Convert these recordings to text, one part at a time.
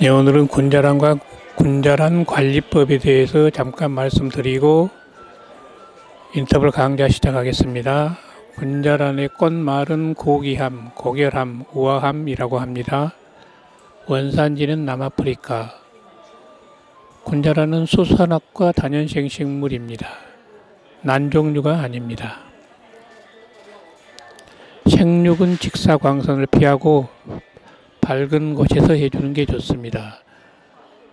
네, 오늘은 군자란 관리법에 대해서 잠깐 말씀드리고 인터벌 강좌 시작하겠습니다. 군자란의 꽃말은 고귀함, 고결함, 우아함이라고 합니다. 원산지는 남아프리카. 군자란은 수선학과 다년생 식물입니다. 난종류가 아닙니다. 생육은 직사광선을 피하고 밝은 곳에서 해주는 게 좋습니다.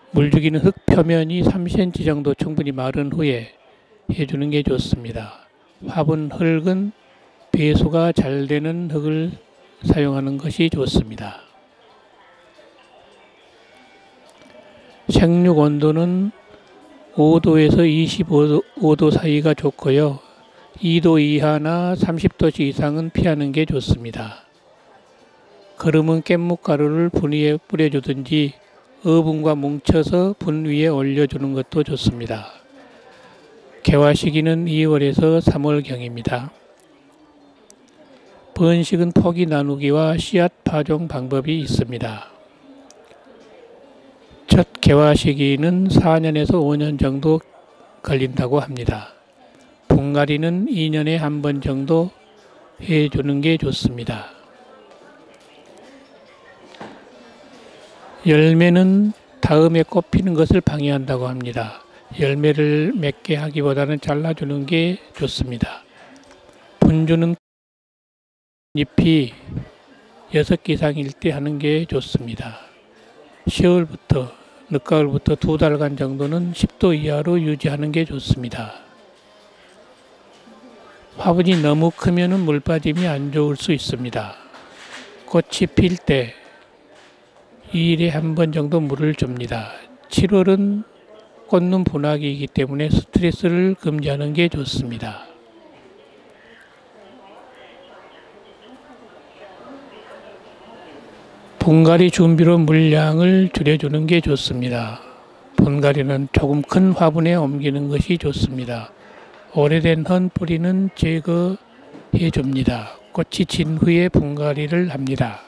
물주기는 흙 표면이 3cm 정도 충분히 마른 후에 해주는 게 좋습니다. 화분 흙은 배수가 잘 되는 흙을 사용하는 것이 좋습니다. 생육 온도는 5도에서 25도 사이가 좋고요. 2도 이하나 30도 이상은 피하는 게 좋습니다. 거름은 깻묵가루를 분 위에 뿌려주든지 어분과 뭉쳐서 분 위에 올려주는 것도 좋습니다. 개화 시기는 2월에서 3월경입니다. 번식은 포기 나누기와 씨앗 파종 방법이 있습니다. 첫 개화 시기는 4년에서 5년 정도 걸린다고 합니다. 분갈이는 2년에 한 번 정도 해주는 게 좋습니다. 열매는 다음에 꽃피는 것을 방해한다고 합니다. 열매를 맺게 하기보다는 잘라주는 게 좋습니다. 분주는 잎이 6개 이상일 때 하는 게 좋습니다. 10월부터 늦가을부터 2달간 정도는 10도 이하로 유지하는 게 좋습니다. 화분이 너무 크면 물 빠짐이 안 좋을 수 있습니다. 꽃이 필 때 2일에 한 번 정도 물을 줍니다. 7월은 꽃눈 분화기이기 때문에 스트레스를 금지하는 게 좋습니다. 분갈이 준비로 물량을 줄여주는 게 좋습니다. 분갈이는 조금 큰 화분에 옮기는 것이 좋습니다. 오래된 헌 뿌리는 제거해 줍니다. 꽃이 진 후에 분갈이를 합니다.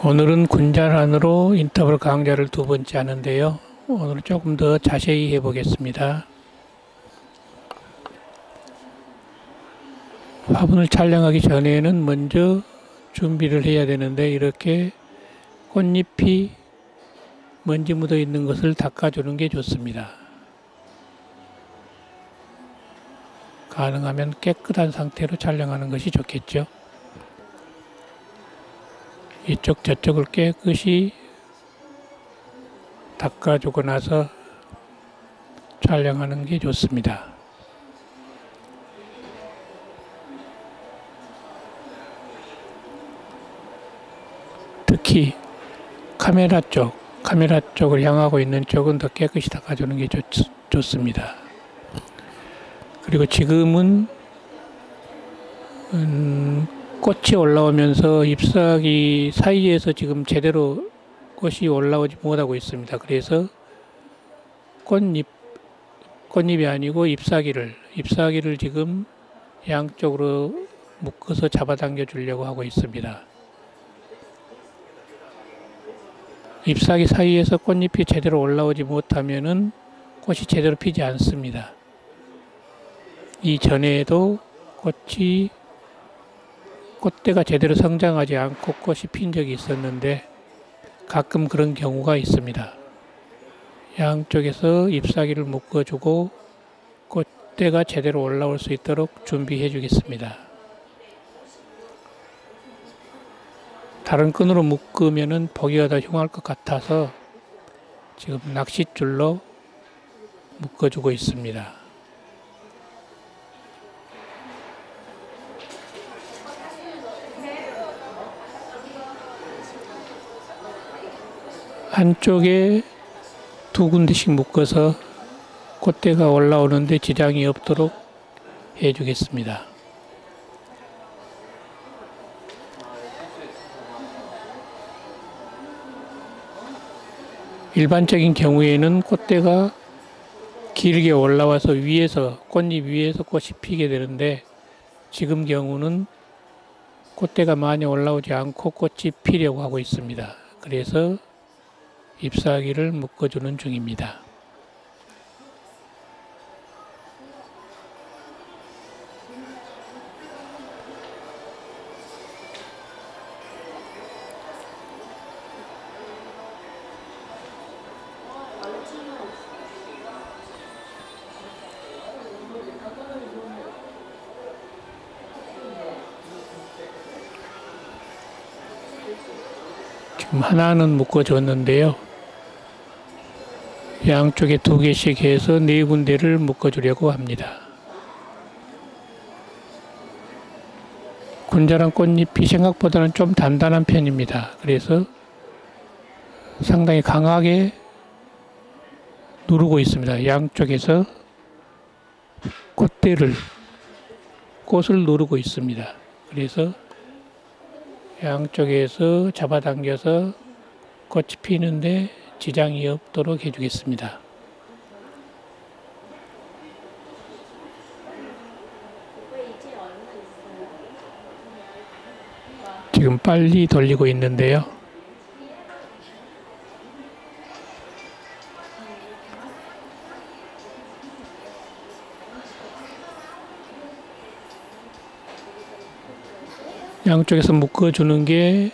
오늘은 군자란으로 인터벌 강좌를 2번째 하는데요. 오늘 조금 더 자세히 해보겠습니다. 화분을 촬영하기 전에는 먼저 준비를 해야 되는데 이렇게 꽃잎이 먼지 묻어 있는 것을 닦아주는 게 좋습니다. 가능하면 깨끗한 상태로 촬영하는 것이 좋겠죠. 이쪽 저쪽을 깨끗이 닦아주고 나서 촬영하는 게 좋습니다. 특히 카메라 쪽을 향하고 있는 쪽은 더 깨끗이 닦아주는 게 좋습니다. 그리고 지금은 꽃이 올라오면서 잎사귀 사이에서 지금 제대로 꽃이 올라오지 못하고 있습니다. 그래서 꽃잎이 아니고 잎사귀를 지금 양쪽으로 묶어서 잡아당겨 주려고 하고 있습니다. 잎사귀 사이에서 꽃잎이 제대로 올라오지 못하면은 꽃이 제대로 피지 않습니다. 이전에도 꽃대가 제대로 성장하지 않고 꽃이 핀 적이 있었는데 가끔 그런 경우가 있습니다. 양쪽에서 잎사귀를 묶어주고 꽃대가 제대로 올라올 수 있도록 준비해 주겠습니다. 다른 끈으로 묶으면 보기가 더 흉할 것 같아서 지금 낚싯줄로 묶어주고 있습니다. 한쪽에 2군데씩 묶어서 꽃대가 올라오는데 지장이 없도록 해주겠습니다. 일반적인 경우에는 꽃대가 길게 올라와서 꽃잎 위에서 꽃이 피게 되는데 지금 경우는 꽃대가 많이 올라오지 않고 꽃이 피려고 하고 있습니다. 그래서 잎사귀를 묶어주는 중입니다. 지금 하나는 묶어줬는데요. 양쪽에 2개씩 해서 4군데를 묶어주려고 합니다. 군자란 꽃잎이 생각보다는 좀 단단한 편입니다. 그래서 상당히 강하게 누르고 있습니다. 양쪽에서 꽃을 누르고 있습니다. 그래서 양쪽에서 잡아당겨서 꽃이 피는데 지장이 없도록 해주겠습니다. 지금 빨리 돌리고 있는데요. 양쪽에서 묶어주는 게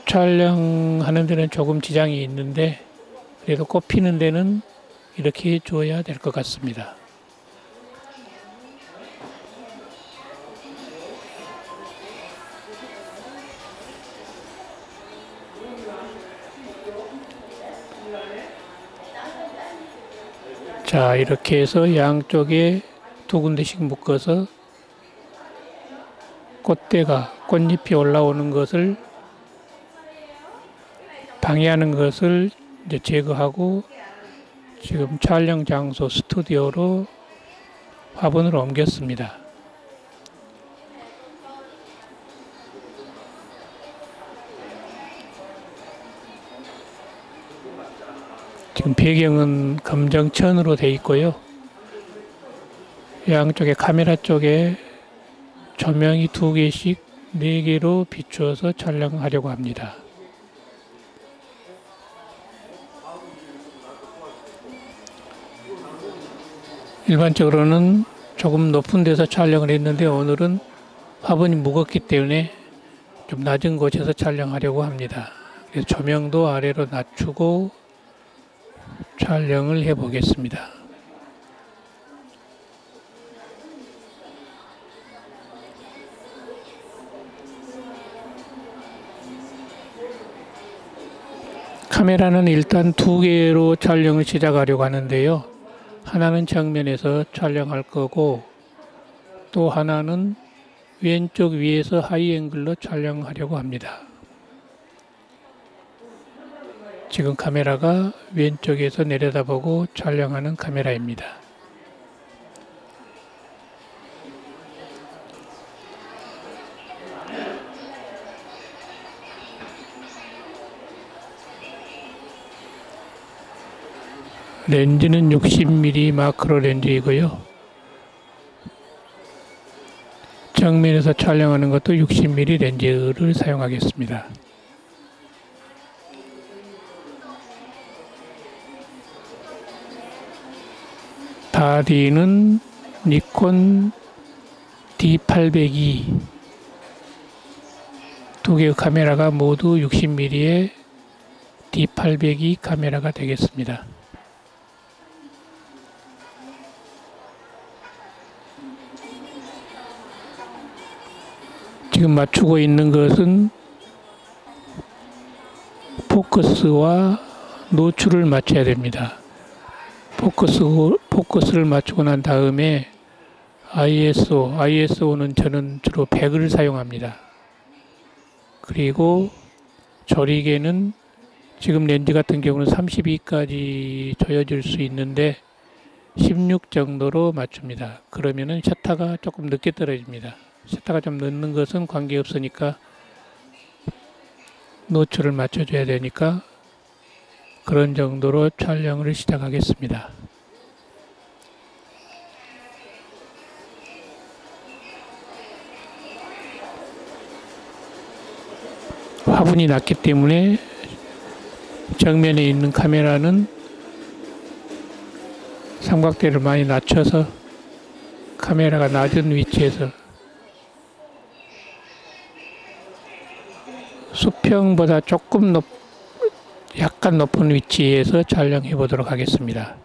촬영하는 데는 조금 지장이 있는데 그래도 꽃 피는 데는 이렇게 해줘야 될 것 같습니다. 자, 이렇게 해서 양쪽에 2군데씩 묶어서 꽃잎이 올라오는 것을 방해하는 것을 이제 제거하고 지금 촬영 장소 스튜디오로 화분을 옮겼습니다. 지금 배경은 검정천으로 되어 있고요. 양쪽에 카메라 쪽에 조명이 2개씩 4개로 비추어서 촬영하려고 합니다. 일반적으로는 조금 높은 데서 촬영을 했는데 오늘은 화분이 무겁기 때문에 좀 낮은 곳에서 촬영하려고 합니다. 그래서 조명도 아래로 낮추고 촬영을 해 보겠습니다. 카메라는 일단 2개로 촬영을 시작하려고 하는데요. 하나는 정면에서 촬영할 거고 또 하나는 왼쪽 위에서 하이앵글로 촬영하려고 합니다. 지금 카메라가 왼쪽에서 내려다보고 촬영하는 카메라입니다. 렌즈는 60mm 마크로 렌즈이고요. 정면에서 촬영하는 것도 60mm 렌즈를 사용하겠습니다. 바디는 니콘 D802 2개의 카메라가 모두 60mm의 D802 카메라가 되겠습니다. 지금 맞추고 있는 것은 포커스와 노출을 맞춰야 됩니다. 포커스를 맞추고 난 다음에 ISO는 저는 주로 100을 사용합니다. 그리고 조리개는 지금 렌즈 같은 경우는 32까지 조여질 수 있는데 16 정도로 맞춥니다. 그러면은 셔터가 조금 늦게 떨어집니다. 셔터가 좀 늦는 것은 관계없으니까 노출을 맞춰줘야 되니까 그런 정도로 촬영을 시작하겠습니다. 화분이 낮기 때문에 정면에 있는 카메라는 삼각대를 많이 낮춰서 카메라가 낮은 위치에서 수평보다 약간 높은 위치에서 촬영해 보도록 하겠습니다.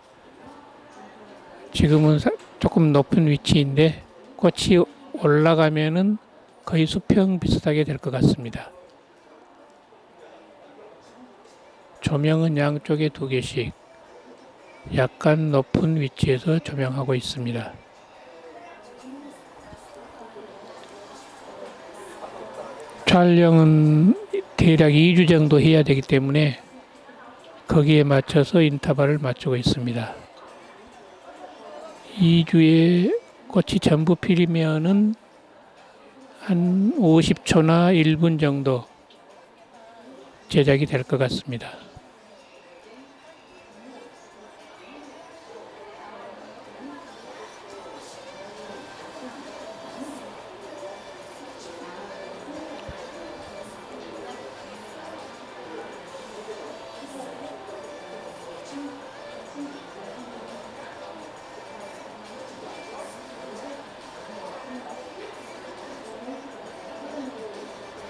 지금은 조금 높은 위치인데 꽃이 올라가면은 거의 수평 비슷하게 될 것 같습니다. 조명은 양쪽에 2개씩 약간 높은 위치에서 조명하고 있습니다. 촬영은 대략 2주 정도 해야 되기 때문에 거기에 맞춰서 인터벌을 맞추고 있습니다. 2주에 꽃이 전부 피면은 한 50초나 1분 정도 제작이 될 것 같습니다.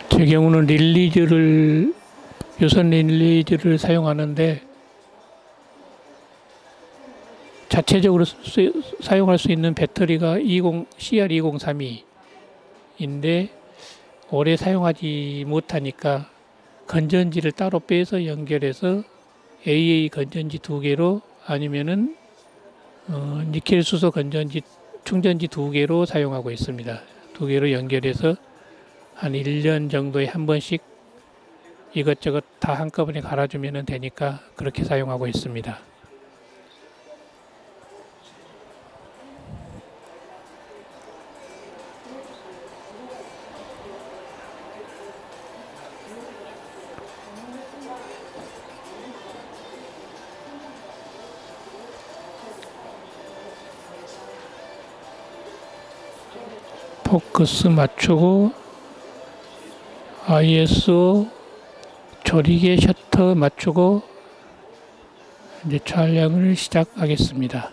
제 경우는 유선 릴리즈를 사용하는데 자체적으로 사용할 수 있는 배터리가 CR2032인데 오래 사용하지 못하니까 건전지를 따로 빼서 연결해서 AA 건전지 2개로 아니면은 니켈 수소 건전지 충전지 2개로 사용하고 있습니다. 2개로 연결해서 한 1년 정도에 한 번씩 이것저것 다 한꺼번에 갈아주면 되니까 그렇게 사용하고 있습니다. 포커스 맞추고 ISO 조리개 셔터 맞추고 이제 촬영을 시작하겠습니다.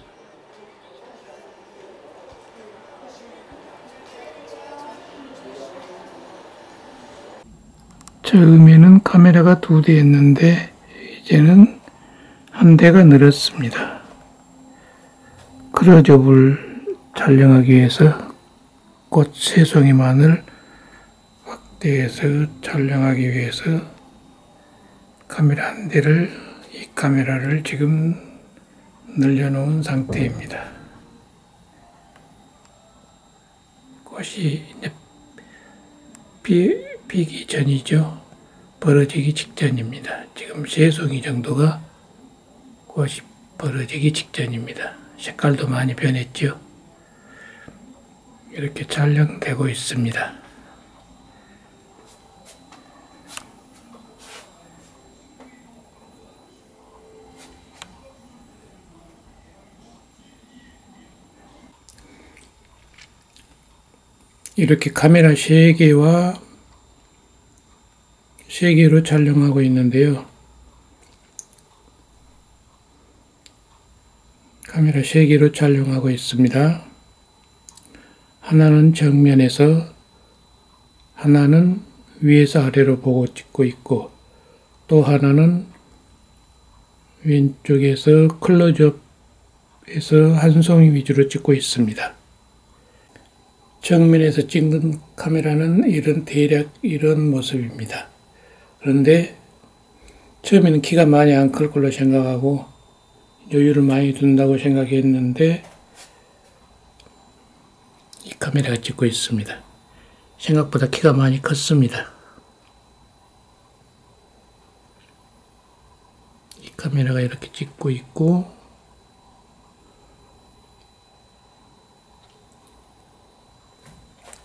처음에는 카메라가 2대였는데 이제는 1대가 늘었습니다. 클로즈업을 촬영하기 위해서 꽃 3송이만을 확대해서 촬영하기 위해서 카메라 1대를 이 카메라를 지금 늘려놓은 상태입니다. 꽃이 이제 피기 전이죠. 벌어지기 직전입니다. 지금 3송이 정도가 꽃이 벌어지기 직전입니다. 색깔도 많이 변했죠. 이렇게 촬영되고 있습니다. 이렇게 카메라 3개로 촬영하고 있는데요. 카메라 3개로 촬영하고 있습니다. 하나는 정면에서, 하나는 위에서 아래로 보고 찍고 있고, 또 하나는 왼쪽에서 클로즈업에서 한 송이 위주로 찍고 있습니다. 정면에서 찍는 카메라는 대략 이런 모습입니다. 그런데 처음에는 키가 많이 안 클 걸로 생각하고 여유를 많이 둔다고 생각했는데 이 카메라가 찍고 있습니다. 생각보다 키가 많이 컸습니다. 이 카메라가 이렇게 찍고 있고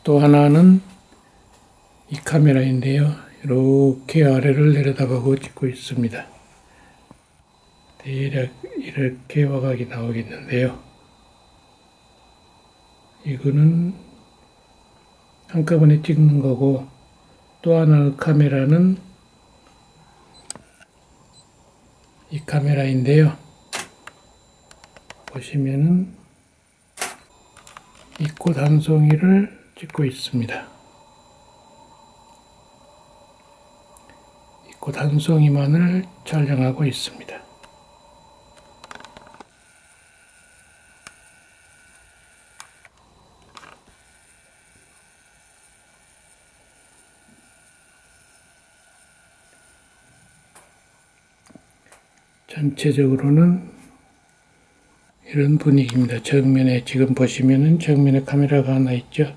또 하나는 이 카메라인데요. 이렇게 아래를 내려다보고 찍고 있습니다. 대략 이렇게 화각이 나오겠는데요. 이거는 한꺼번에 찍는 거고 또 하나의 카메라는 이 카메라인데요. 보시면은 이 꽃 한 송이를 찍고 있습니다. 이 꽃 한 송이만을 촬영하고 있습니다. 전체적으로는 이런 분위기입니다. 정면에 지금 보시면은 정면에 카메라가 하나 있죠.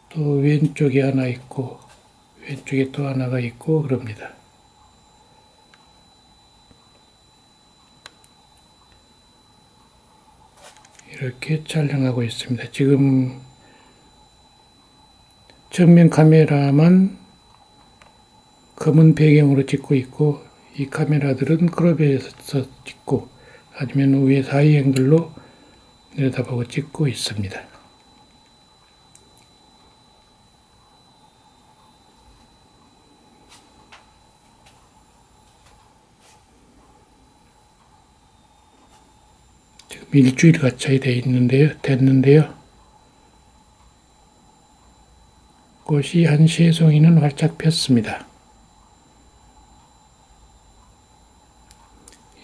또 왼쪽에 하나 있고 왼쪽에 또 하나가 있고 그럽니다. 이렇게 촬영하고 있습니다. 지금 정면 카메라만 검은 배경으로 찍고 있고 이 카메라들은 크롭에서 찍고 아니면 위에 사이 앵글로 내려다보고 찍고 있습니다. 지금 일주일 가까이 됐는데요. 꽃이 한 3송이는 활짝 폈습니다.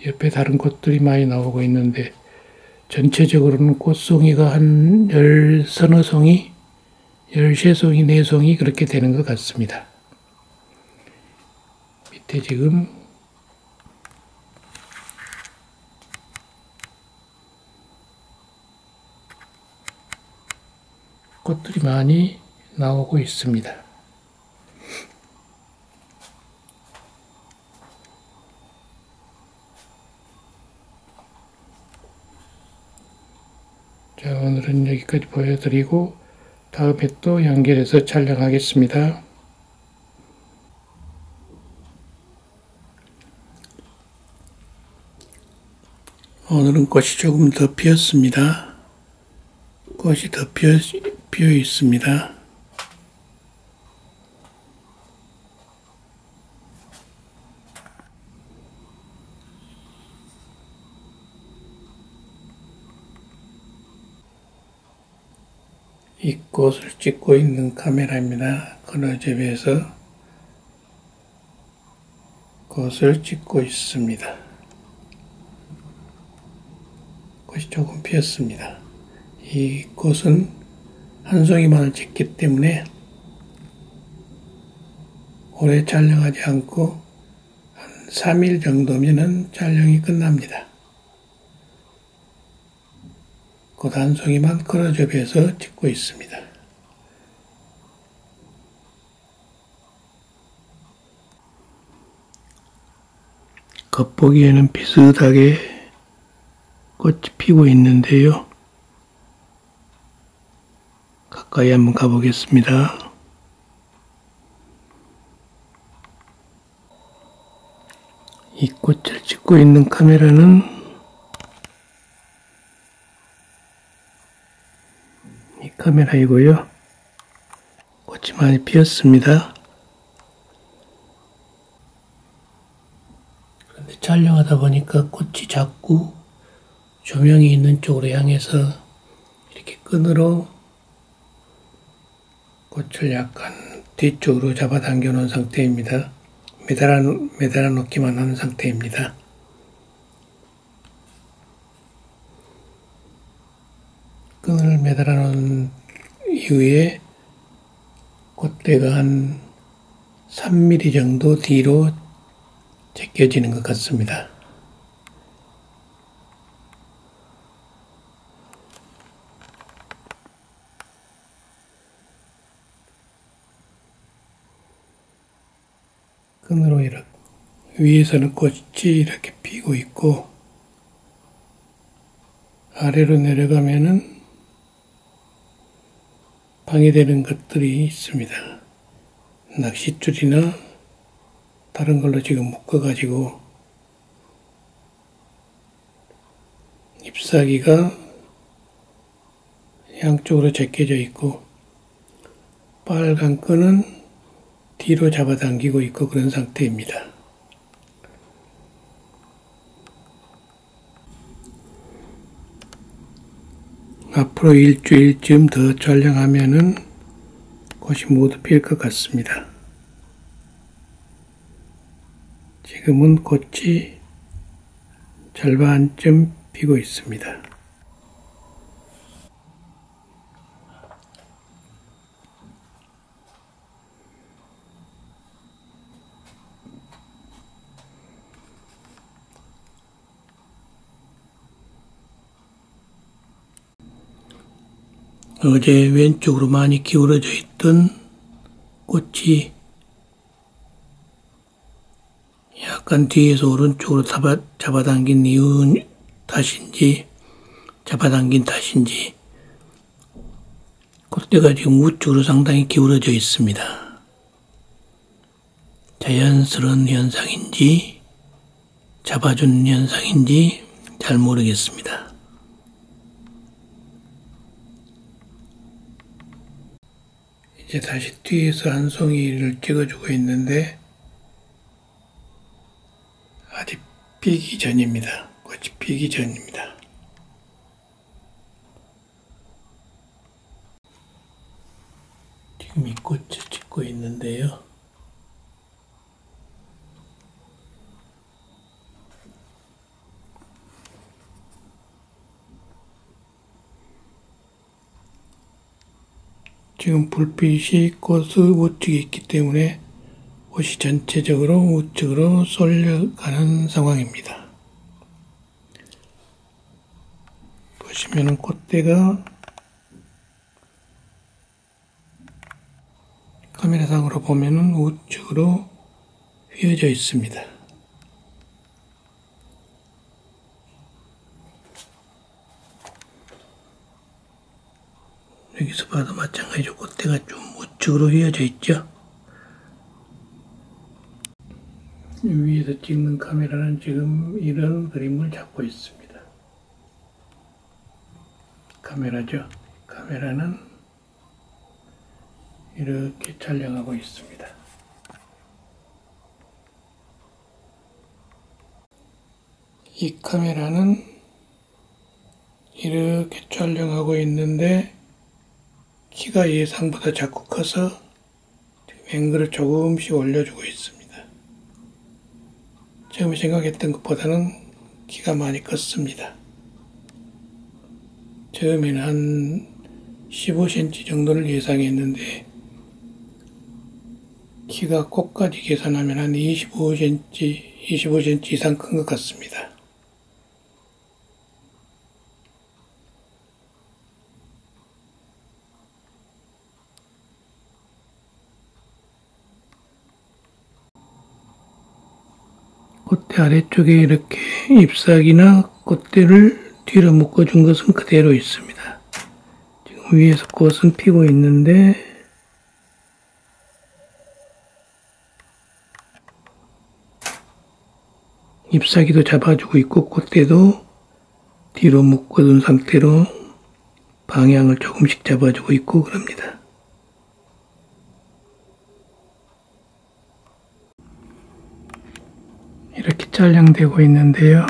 옆에 다른 꽃들이 많이 나오고 있는데 전체적으로는 꽃송이가 한 13송이, 13송이, 4송이 그렇게 되는 것 같습니다. 밑에 지금 꽃들이 많이 나오고 있습니다. 자, 오늘은 여기까지 보여드리고 다음에 또 연결해서 촬영하겠습니다. 오늘은 꽃이 조금 더 피었습니다. 꽃이 더 피어 있습니다. 이 꽃을 찍고 있는 카메라입니다. 클로즈업에서 꽃을 찍고 있습니다. 꽃이 조금 피었습니다. 이 꽃은 한 송이만을 찍기 때문에 오래 촬영하지 않고 한 3일 정도면은 촬영이 끝납니다. 꽃 한 송이만 클로즈업해서 찍고 있습니다. 겉보기에는 비슷하게 꽃이 피고 있는데요. 가까이 한번 가보겠습니다. 이 꽃을 찍고 있는 카메라는 이 카메라이고요. 꽃이 많이 피었습니다. 그런데 촬영하다 보니까 꽃이 자꾸 조명이 있는 쪽으로 향해서 이렇게 끈으로 꽃을 약간 뒤쪽으로 잡아당겨 놓은 상태입니다. 매달아 놓기만 하는 상태입니다. 끈을 매달아 놓은 이후에 꽃대가 한 3mm 정도 뒤로 제껴지는 것 같습니다. 끈으로 이렇게 위에서는 꽃이 이렇게 피고 있고 아래로 내려가면은 방해되는 것들이 있습니다. 낚싯줄이나 다른 걸로 지금 묶어가지고 잎사귀가 양쪽으로 제껴져 있고 빨간 끈은 뒤로 잡아당기고 있고 그런 상태입니다. 앞으로 일주일쯤 더 촬영하면은 꽃이 모두 필 것 같습니다. 지금은 꽃이 절반쯤 피고 있습니다. 어제 왼쪽으로 많이 기울어져 있던 꽃이 약간 뒤에서 오른쪽으로 잡아당긴 이유 탓인지 잡아당긴 탓인지 꽃대가 지금 우측으로 상당히 기울어져 있습니다. 자연스러운 현상인지 잡아준 현상인지 잘 모르겠습니다. 이제 다시 뒤에서 한 송이를 찍어주고 있는데 아직 피기 전입니다. 꽃이 피기 전입니다. 지금 이 꽃을 찍고 있는데요. 지금 불빛이 꽃의 우측에 있기 때문에 꽃이 전체적으로 우측으로 쏠려가는 상황입니다. 보시면은 꽃대가 카메라상으로 보면은 우측으로 휘어져 있습니다. 여기서 봐도 마찬가지로 꽃대가 좀 우측으로 휘어져 있죠. 위에서 찍는 카메라는 지금 이런 그림을 잡고 있습니다. 카메라죠. 카메라는 이렇게 촬영하고 있습니다. 이 카메라는 이렇게 촬영하고 있는데 키가 예상보다 자꾸 커서 앵글을 조금씩 올려주고 있습니다. 처음에 생각했던 것보다는 키가 많이 컸습니다. 처음에는 한 15cm 정도를 예상했는데 키가 꽃까지 계산하면 한 25cm 이상 큰 것 같습니다. 꽃대 아래쪽에 이렇게 잎사귀나 꽃대를 뒤로 묶어준 것은 그대로 있습니다. 지금 위에서 꽃은 피고 있는데 잎사귀도 잡아주고 있고 꽃대도 뒤로 묶어둔 상태로 방향을 조금씩 잡아주고 있고 그럽니다. 이렇게 촬영되고 있는데요.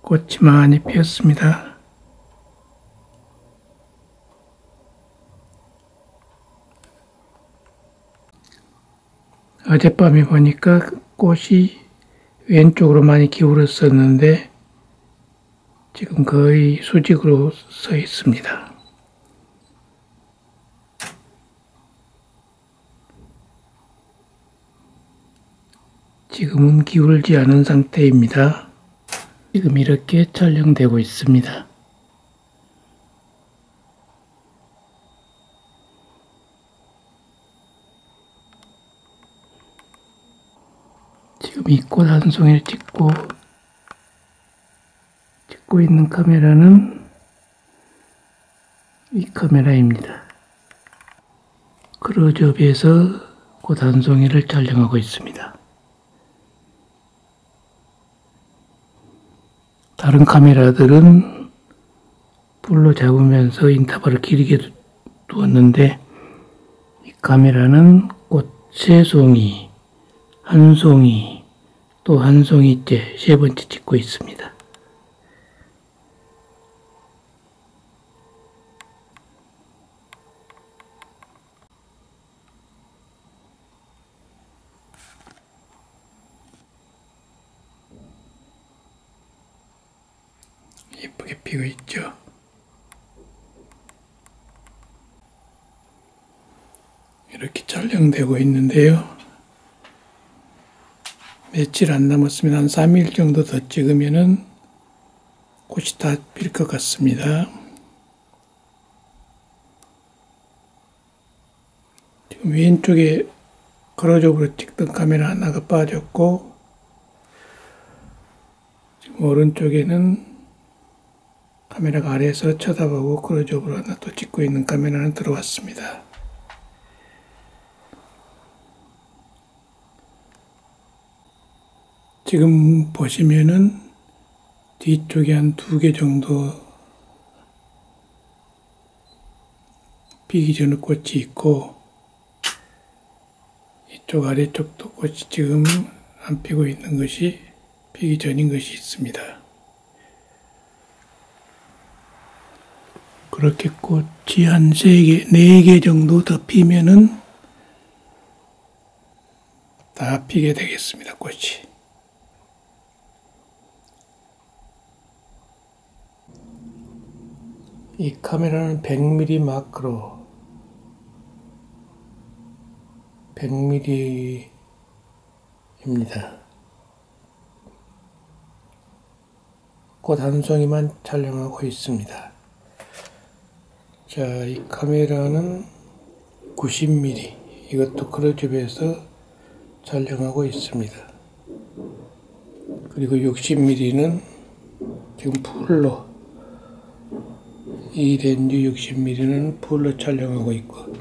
꽃이 많이 피었습니다. 어젯밤에 보니까 꽃이 왼쪽으로 많이 기울었었는데 지금 거의 수직으로 서 있습니다. 지금은 기울지 않은 상태입니다. 지금 이렇게 촬영되고 있습니다. 지금 이 꽃 한 송이를 찍고 있는 카메라는 이 카메라입니다. 클로즈업에서 꽃 한 송이를 촬영하고 있습니다. 다른 카메라들은 불로 잡으면서 인터벌을 길게 두었는데 이 카메라는 꽃의 송이, 한 송이, 또 한 송이째 세 번째 찍고 있습니다. 예쁘게 피고 있죠. 이렇게 촬영되고 있는데요. 며칠 안 남았으면 한 3일 정도 더 찍으면은 꽃이 다 필 것 같습니다. 지금 왼쪽에 걸어접으로 찍던 카메라 하나가 빠졌고, 지금 오른쪽에는 카메라가 아래에서 쳐다보고 걸어접으로 하나 또 찍고 있는 카메라는 들어왔습니다. 지금 보시면은 뒤쪽에 한 2개 정도 피기 전의 꽃이 있고, 이쪽 아래쪽도 꽃이 지금 안 피고 있는 것이 피기 전인 것이 있습니다. 그렇게 꽃이 한 3개, 4개 정도 더 피면은 다 피게 되겠습니다, 꽃이. 이 카메라는 100mm 마크로 100mm입니다. 꽃 한 송이만 촬영하고 있습니다. 자, 이 카메라는 90mm, 이것도 클로즈업에서 촬영하고 있습니다. 그리고 60mm는 지금 풀로, 이 렌즈 60mm는 풀로 촬영하고 있고,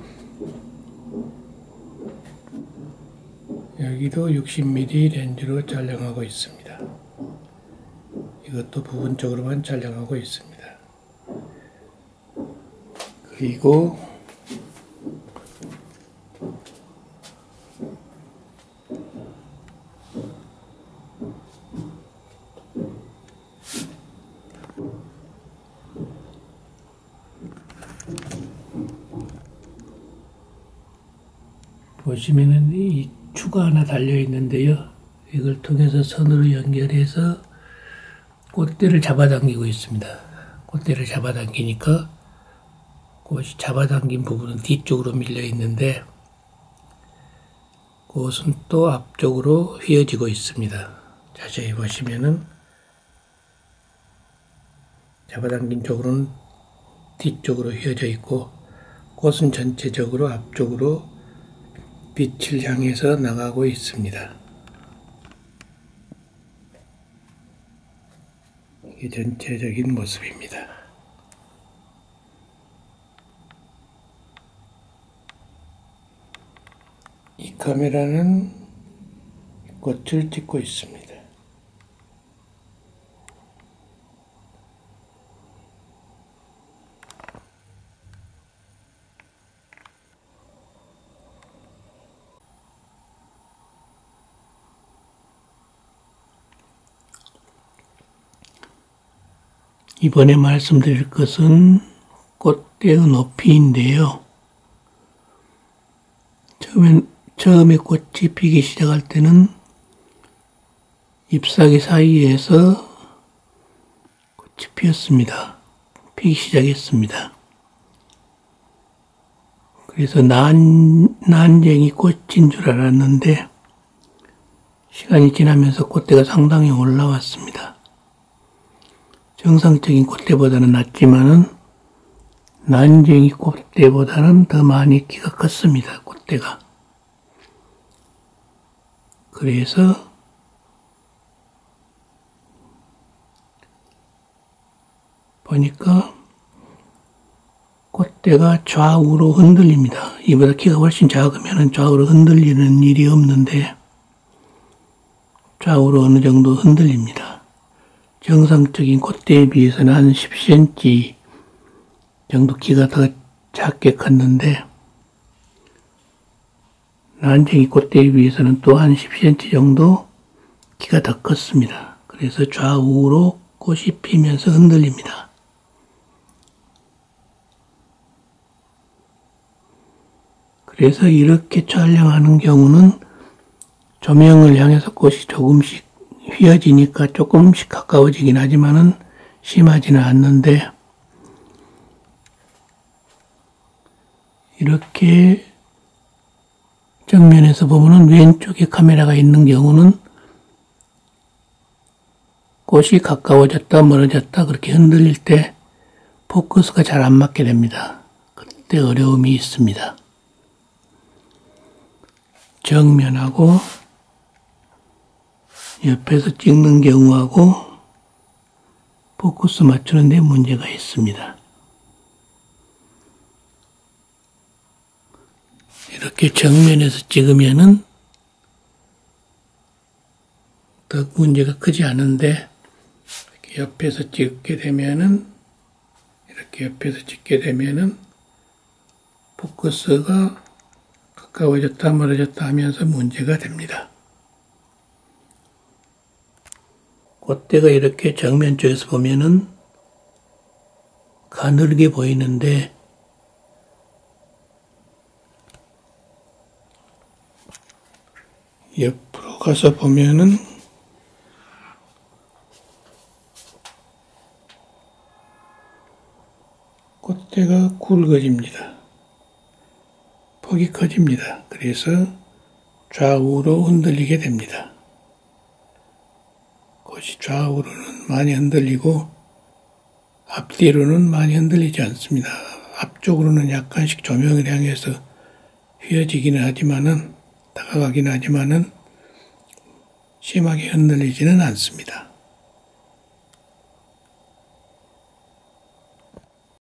여기도 60mm 렌즈로 촬영하고 있습니다. 이것도 부분적으로만 촬영하고 있습니다. 그리고 보시면은 이 추가 하나 달려 있는데요. 이걸 통해서 선으로 연결해서 꽃대를 잡아당기고 있습니다. 꽃대를 잡아당기니까 꽃이 잡아당긴 부분은 뒤쪽으로 밀려 있는데, 그것은 또 앞쪽으로 휘어지고 있습니다. 자세히 보시면은 잡아당긴 쪽으로는 뒤쪽으로 휘어져 있고, 꽃은 전체적으로 앞쪽으로 빛을 향해서 나가고 있습니다. 이게 전체적인 모습입니다. 이 카메라는 꽃을 찍고 있습니다. 이번에 말씀드릴 것은 꽃대의 높이인데요. 처음에 꽃이 피기 시작할 때는 잎사귀 사이에서 꽃이 피었습니다. 피기 시작했습니다. 그래서 난쟁이 꽃인 줄 알았는데 시간이 지나면서 꽃대가 상당히 올라왔습니다. 정상적인 꽃대보다는 낮지만은 난쟁이 꽃대보다는 더 많이 키가 컸습니다. 꽃대가. 그래서 보니까 꽃대가 좌우로 흔들립니다. 이보다 키가 훨씬 작으면 좌우로 흔들리는 일이 없는데 좌우로 어느 정도 흔들립니다. 정상적인 콧대에 비해서는 한 10cm 정도 키가 더 작게 컸는데 난쟁이 콧대에 비해서는 또 한 10cm 정도 키가 더 컸습니다. 그래서 좌우로 꽃이 피면서 흔들립니다. 그래서 이렇게 촬영하는 경우는 조명을 향해서 꽃이 조금씩 휘어지니까 조금씩 가까워지긴 하지만은 심하지는 않는데, 이렇게 정면에서 보면은 왼쪽에 카메라가 있는 경우는 꽃이 가까워졌다 멀어졌다 그렇게 흔들릴 때 포커스가 잘 안 맞게 됩니다. 그때 어려움이 있습니다. 정면하고 옆에서 찍는 경우하고 포커스 맞추는 데 문제가 있습니다. 이렇게 정면에서 찍으면은 더 문제가 크지 않은데, 이렇게 옆에서 찍게 되면은, 이렇게 옆에서 찍게 되면은 포커스가 가까워졌다 멀어졌다 하면서 문제가 됩니다. 콧대가 이렇게 정면 쪽에서 보면은 가늘게 보이는데, 옆으로 가서 보면은 콧대가 굵어집니다. 폭이 커집니다. 그래서 좌우로 흔들리게 됩니다. 꽃이 좌우로는 많이 흔들리고 앞뒤로는 많이 흔들리지 않습니다. 앞쪽으로는 약간씩 조명을 향해서 휘어지기는 하지만은, 다가가긴 하지만은 심하게 흔들리지는 않습니다.